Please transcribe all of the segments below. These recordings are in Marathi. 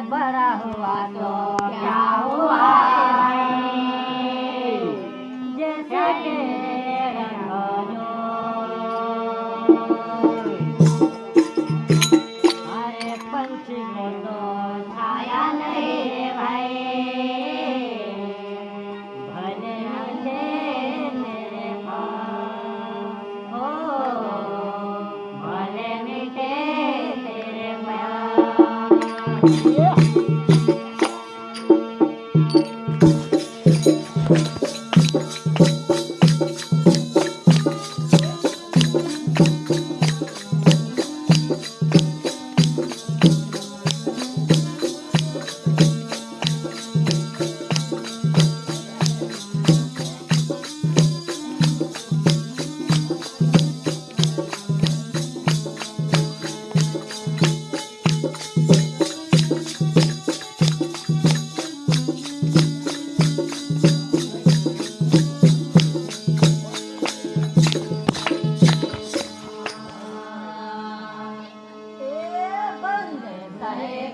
बड़ा हुआ तो क्या हुआ भाई, जैसा के रंगो अरे पंछी को तो छाया नहीं भाई, भले मिले तेरे पास हो, भले मिले तेरे पास।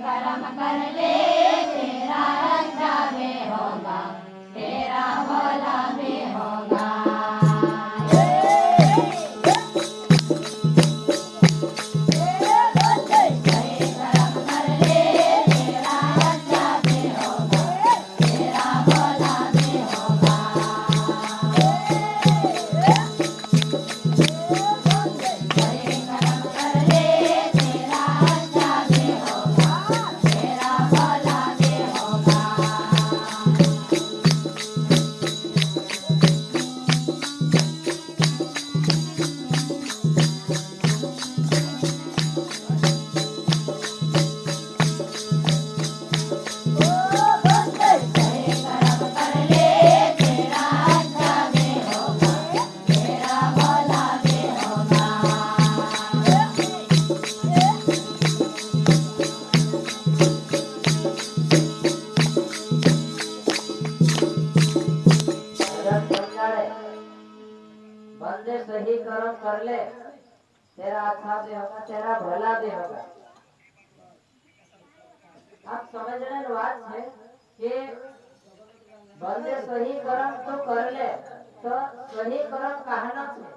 कर्म कर ले तेरा अच्छा भी होगा, तेरा भला भी होगा। सही कर्म कर ले तेरा अच्छा भी होगा, तेरा भला भी होगा। सही कर्म कर ले तेरा अच्छा भी होगा, तेरा भला भी होगा। सही कर्म कर ले तेरा अच्छा भी होगा, तेरा भला भी होगा। भजन समझाए बंदे सही कर्म कर ले तेरा अच्छा भी होगा, तेरा भला भी होगा। आप समझने की बात है कि बंदे सही कर्म तो कर ले तो सही कर्म कहना है,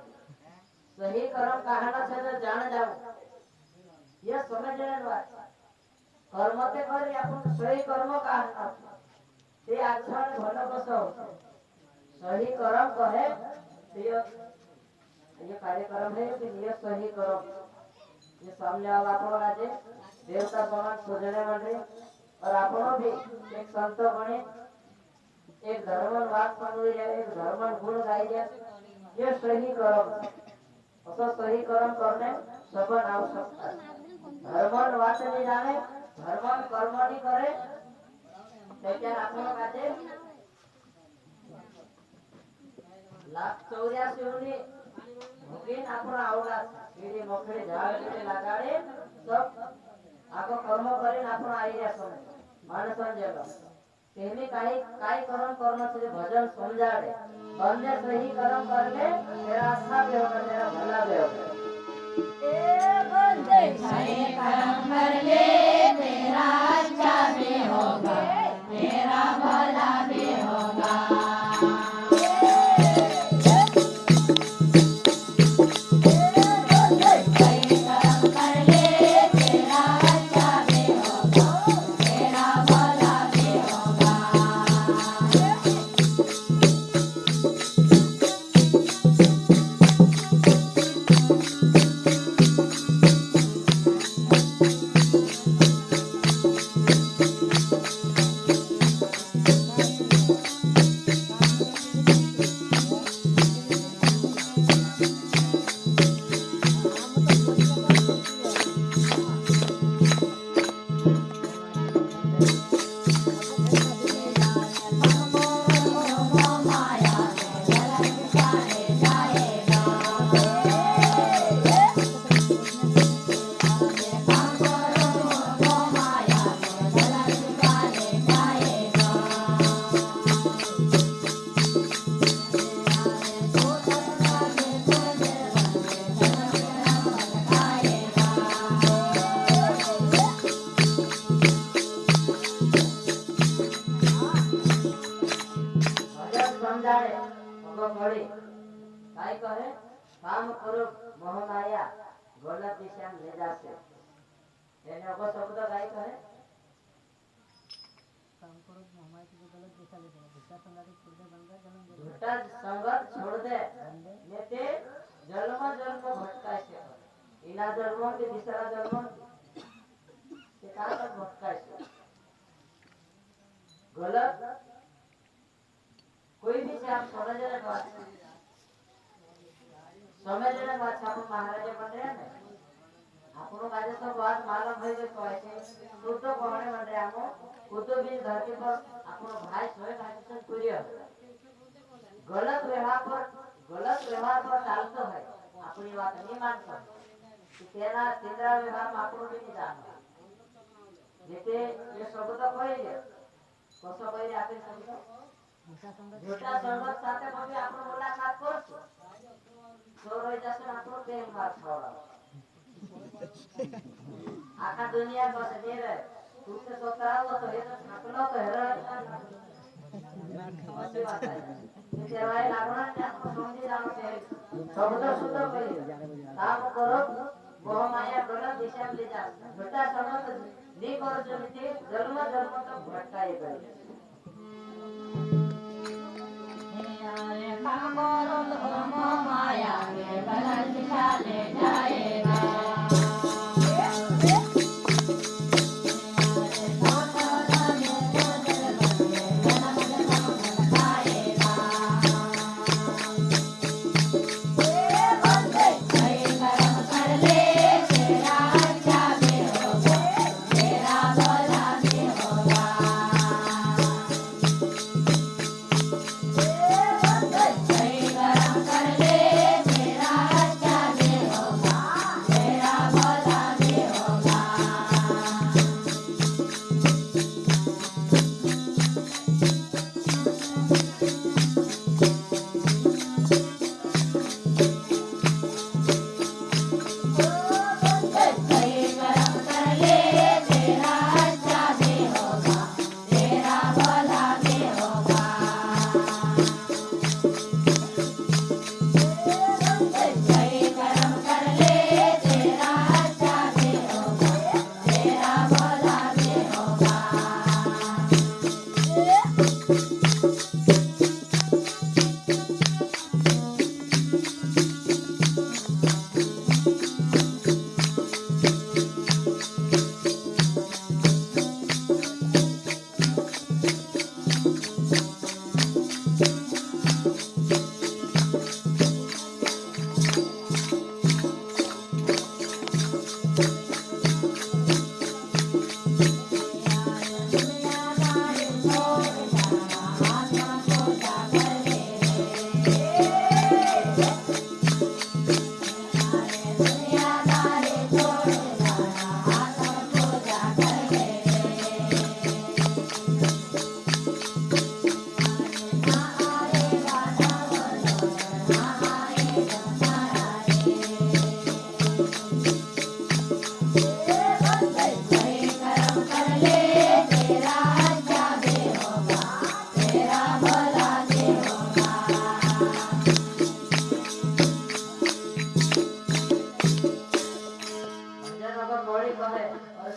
सही कर्म कहना है तो जान जाओ, ये समझने की बात है। कर्म ते करी आपण सही कर्म कहना ते अच्छा आणि भलं कसं होतं। सही कर्म कहे तो ये कार्यक्रम है कि ये सही कर्म, ये सामने वाला आपण आज देवता समान सोजने मध्ये और आपण भी एक संत बने, एक धर्मन वाद सांगू द्या, एक धर्मन गुण गाई द्या, ये सही कर्म। असं सही कर्म करणे सबन आवश्यकता। धर्मन वाद नहीं जाने, धर्मन कर्म नहीं करे, त्याच्या आपण काजे लाख 84 भोगीन आपण आवला केली मोकळे झाड केले लागाडे सब आपण कर्म करीन आपण आई असं माणसन जग तेने काही कर्म करणं तुझे भजन समजाडे बंदे सही कर्म कर ले तेरा अच्छा भी होगा, तेरा भला भी होगा। सही कर्म कर ले तेरा अच्छा भी होगा, तेरा भला भी होगा। सही कर्म कर ले तेरा अच्छा भी होगा, तेरा भला भी होगा। કાઈ કહે કામ કરો મોહમાયા ગલત દિશામાં લઈ જશે એને અગો શબ્દ કાઈ કહે झूठा संगत छोड़ दे ने ते जन्म जन्म भटकाय છે इना जन्म के दूसरा जन्म તે કાકા ભટકાય છે गलत कोई भी से आप समझने बात छापो महाराजे बन रहे हैं આપણો કાજે તો વાત માલમ થઈ ગઈ તો છે તો તો કોણે બન रहे हमो કુતુબી ધરતી પર આપણો ભાઈ સોય કાજે પૂર્ય गलत व्यवहार पर ચાલતો હોય આપણી વાત નહીં માનતો તેના તેના વ્યવહારમાં આપણો બી નહીં જાણતો જેતે એ શબ્દ કહી છે કોસો કહી આપે શબ્દ झूठा संगत સાથે પછી આપણો મુલાકાત કરશું તો રહી જશે આપણો પ્રેમ વાત છોડો આખા દુનિયા પાસે દે રહે તું से सोताવો તો એ તો છાપલો તો હેરા अच्छी बात है सेवाए लागना ने आपको समझी जानो છે શબ્દ શુદ્ધ કરી કામ કરો મોહ માયા ગલત દિશા લઈ જા झूठा संगत ની કરો જો નીતિ જન્મ જન્મ તો ભટકાઈ ગઈ काम करो तो मोह माया के गलत दिशा ले जाएगा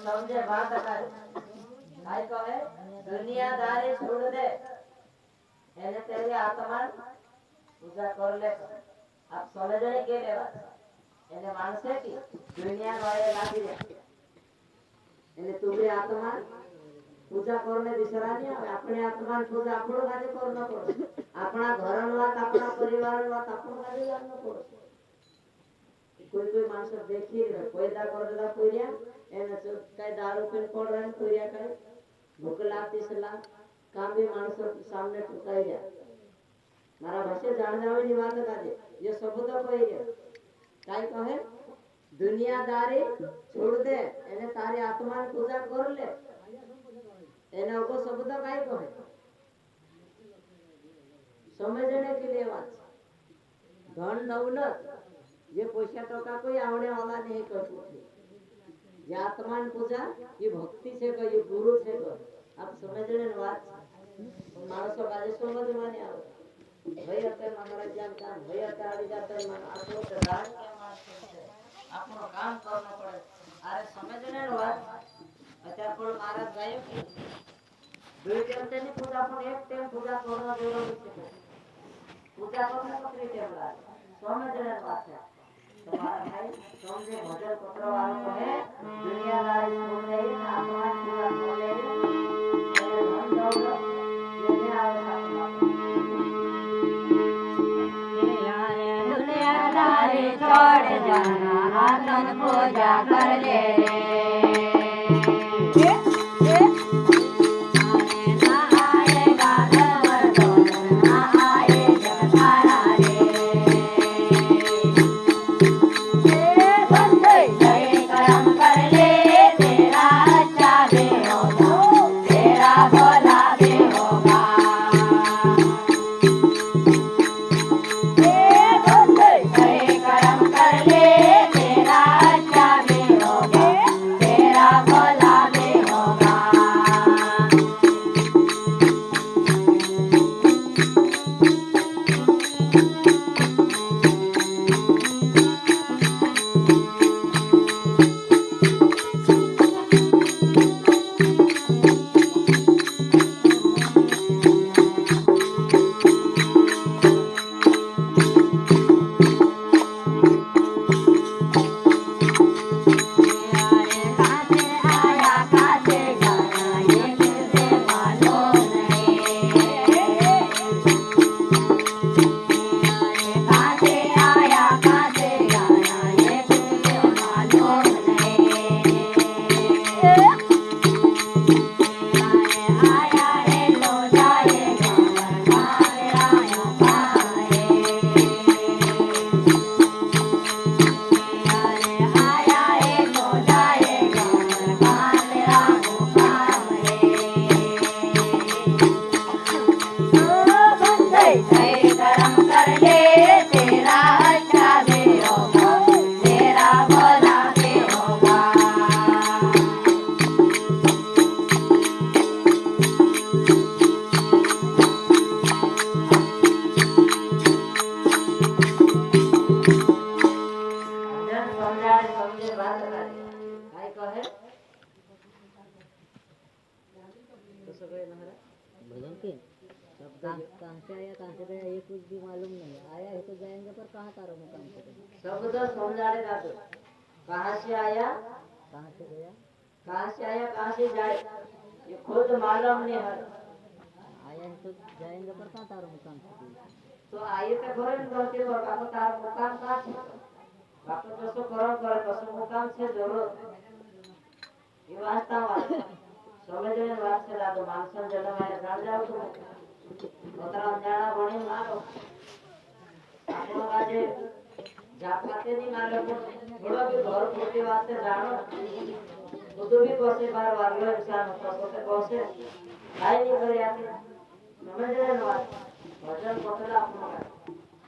समझे बात अकाय काय कहे दुनियादारी छोड़ दे એને તેરી આત્મા પૂજા कर ले आप समझने के लिए એને માનસે की दुनिया वाले लागी दे એને तुझे आत्मा पूजा करने विसरानी આવે આપણે આત્માની પૂજા આપણો કાજે કરનો પડે આપણા ઘરનો વાત આપણા પરિવારનો વાત આપણો કાજે જાણનો પડે कोई मानस देखी रहे पैदा कर देता पूरिया एने कई दारू पीन पड़ रहे पूरिया कई भूख लागती सला काम भी मानस सामने ठुकाई गया मारा भाषा जान जावे नी बात काजे ये शब्द कोई रे काई कहे दुनियादारी छोड़ दे एने तारी आत्मा की पूजा कर ले एने ओको शब्द काई कहे समझने के लिए बात धन दौलत ये पैसा टका कोई आवने वाला नहीं कर सकते ये आत्मान पूजा ये भक्ति से कर ये गुरु से कर आप समझने बात मानसो काजे समझ माने आओ ભાઈ અત્યારે અમારા જેમ કામ ભાઈ અત્યારે આવી જાતા મને આટલું તો દાન કેમ આવશે આપણું કામ કરવું પડે અરે સમજ ને વાત અત્યારે પણ મહારાજ ગાયો કે दुई टाइम से नहीं पूजा पर एक टाइम पूजा करना जरूरी है पूजा करने को थ्री टाइम लागे समझ रहे बात है तुम्हारा भाई समझे भजन पत्र वालों को है दुनियादारी छोड़ देगी ना अपना पूजा छोड़ देगी मेरे धन दौलत ये नहीं आएगा दुनियादारी छोड़ जाना आतन पूजा कर ले भजन के कहाँ से आया कहाँ से गया ये कुछ भी मालूम नहीं आया है तो जाएंगे पर कहाँ तारो मुकाम करेंगे शब्द समझाने दादू कहाँ से आया कहाँ से गया कहाँ से आया कहाँ से जाए ये खुद मालूम नहीं है आया है तो जाएंगे पर कहाँ तारो मुकाम करेंगे तो आइए तो घरे रहते हो बापू तार मुकाम कहाँ છે બાપુ જસો કરો કરે કશું મુકામ છે જરૂર એ વાસ્તા વાત સમજને વાત છે દાદો માનસન જન્મ આયા જાણ જાવ તો પોતાના જાણા ભણી મારો આપણો આજે જાપાતે ની મારે થોડો બી ઘર પોતે વાતે જાણો બધું બી બસે બાર વાગલો ઇન્સાન હતો પોતે બસે કાઈ નહીં કરી આપે સમજને વાત ભજન પકડા આપણો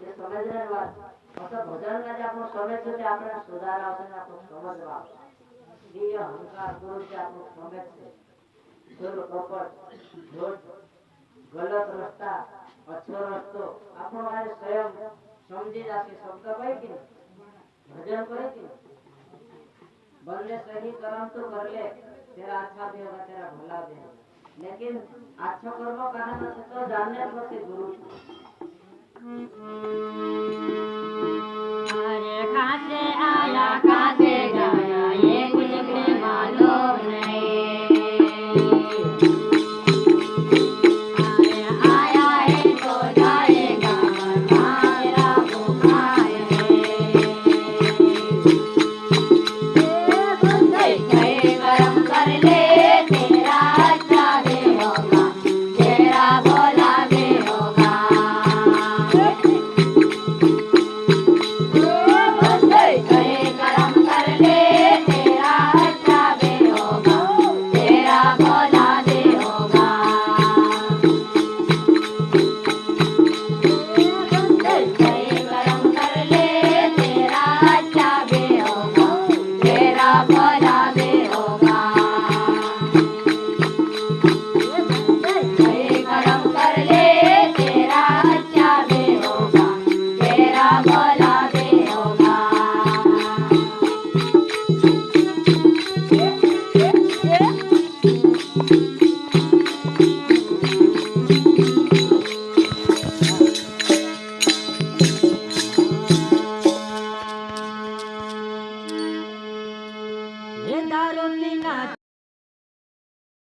એ સમજને વાત અસર ભજન માં જે આપણો સમજ છે તે આપણે સુધાર આવશે ને આપણો સમજવા આવશે દિવ્ય અહંકાર ગુરુ છે આપણો સમજ છે દુર કપટ ઝૂઠ ગલત રસ્તા અછો રસ્તો આપણો આ સ્વયં સમજી જશે શબ્દ કઈ કે ભજન કરે કે बंदे सही कर्म तो कर ले तेरा अच्छा भी होगा तेरा भला भी होगा लेकिन अच्छा कर्म कहना से तो जानने पर गुरु